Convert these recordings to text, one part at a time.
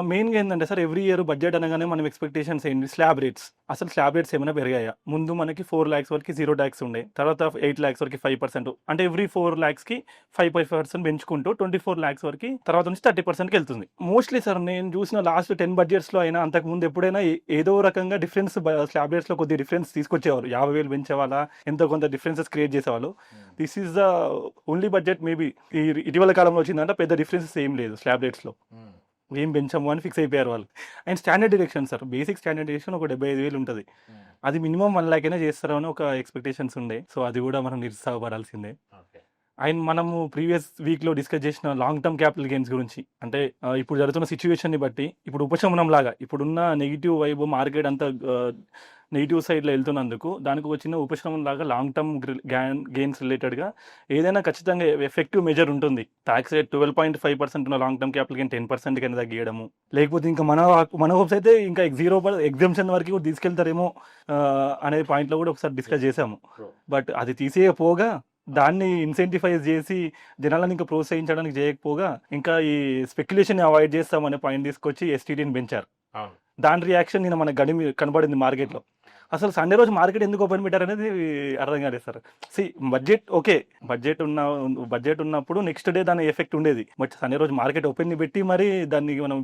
మెయిన్‌గా ఏందంటే sir every year budget అనగానే మనం ఎక్స్‌పెక్టేషన్స్ ఏంటి స్లాబ్ రేట్స్. అసలు స్లాబ్ రేట్స్ ఏమైనా పెరిగాయా? ముందు మనకి 4,00,000 వరకి 0 టాక్స్ ఉండే. తర్వాత 8,00,000 వరకి 5% అంటే ఎవ్రీ 4,00,000కి 5% పెంచుకుంటూ 24,00,000 వరకి తర్వాత నుంచి 30%కి వెళ్తుంది. మోస్ట్‌లీ సార్ నేను చూసిన లాస్ట్ 10 బడ్జెట్స్‌లో అయినా అంతకుముందు ఎప్పుడైనా ఏదో రకంగా డిఫరెన్స్ స్లాబ్ రేట్స్‌లో కొద్దిగా డిఫరెన్స్ తీసుకొచ్చేవారు. 50,000 పెంచేవాళ్ళా ఎంతో కొంత డిఫరెన్సెస్ క్రియేట్ చేసేవాళ్ళు. This is the only budget maybe ఇటీవల కాలంలో వచ్చిందంటే పెద్ద డిఫరెన్సెస్ ఏం లేదు స్లాబ్ రేట్స్‌లో. ఏం పెంచము అని ఫిక్స్ అయిపోయారు వాళ్ళు. And standard deduction sir. Basic standard deduction ఒక 75,000 ఉంటది. అది మినిమమ్ 1,00,000 అయినా చేస్తారు అని ఒక ఎక్స్‌పెక్టేషన్స్ ఉండే. సో అది కూడా మనం నిరుత్సాహపడాల్సిందే. ఓకే. అండ్ మనము ప్రీవియస్ వీక్‌లో డిస్కస్ చేసిన లాంగ్ టర్మ్ క్యాపిటల్ గెయిన్స్ గురించి. అంటే ఇప్పుడు జరుగుతున్న సిట్యుయేషన్‌ని బట్టి ఇప్పుడు ఉపశమనం లాగా ఇప్పుడున్న నెగెటివ్ వైబ్ మార్కెట్ అంతా నెగెటివ్ సైడ్‌లో వెళ్తున్నందుకు దానికి ఒక చిన్న ఉపశమనం లాగా లాంగ్ టర్మ్ గెయిన్స్ రిలేటెడ్‌గా ఏదైనా ఖచ్చితంగా ఎఫెక్టివ్ మెజర్ ఉంటుంది. టాక్స్ రేట్ 12.5% ఉన్న లాంగ్ టర్మ్ క్యాపిటల్ గెయిన్ 10% కింద తగ్గియడము. లేకపోతే ఇంకా మన హోప్స్ అయితే ఇంకా 0 ఎగ్జామ్షన్ వరకు కూడా తీసుకెళ్తారేమో అనే పాయింట్‌లో కూడా ఒకసారి డిస్కస్ చేసాము. బట్ అది తీసేయపోగా దాన్ని ఇన్సెంటిఫైజ్ చేసి జనాలను ఇంకా ప్రోత్సహించడానికి చేయకపోగా ఇంకా ఈ స్పెక్యులేషన్ అవాయిడ్ చేస్తామనే పాయింట్ తీసుకొచ్చి ఎస్టీడీని పెంచారు. అవును. దాని రియాక్షన్ నిన్న మన కనబడింది మార్కెట్లో. అసలు సండే రోజు మార్కెట్ ఎందుకు ఓపెన్ పెట్టారనేది అర్థం కాలేదు సార్. బడ్జెట్ ఓకే, బడ్జెట్ ఉన్నప్పుడు నెక్స్ట్ డే దాని ఎఫెక్ట్ ఉండేది. బట్ సండే రోజు మార్కెట్ ఓపెన్ పెట్టి మరి దాన్ని మనం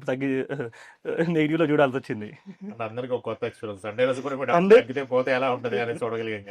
నెగిటివ్లో చూడాల్సి వచ్చింది. అంటే అందరికి ఒక కొత్త ఎక్స్‌పీరియన్స్. సండే రోజు కూడా సండే తగ్గితే పోతే ఎలా ఉంటది అనేది చూడగలిగాం.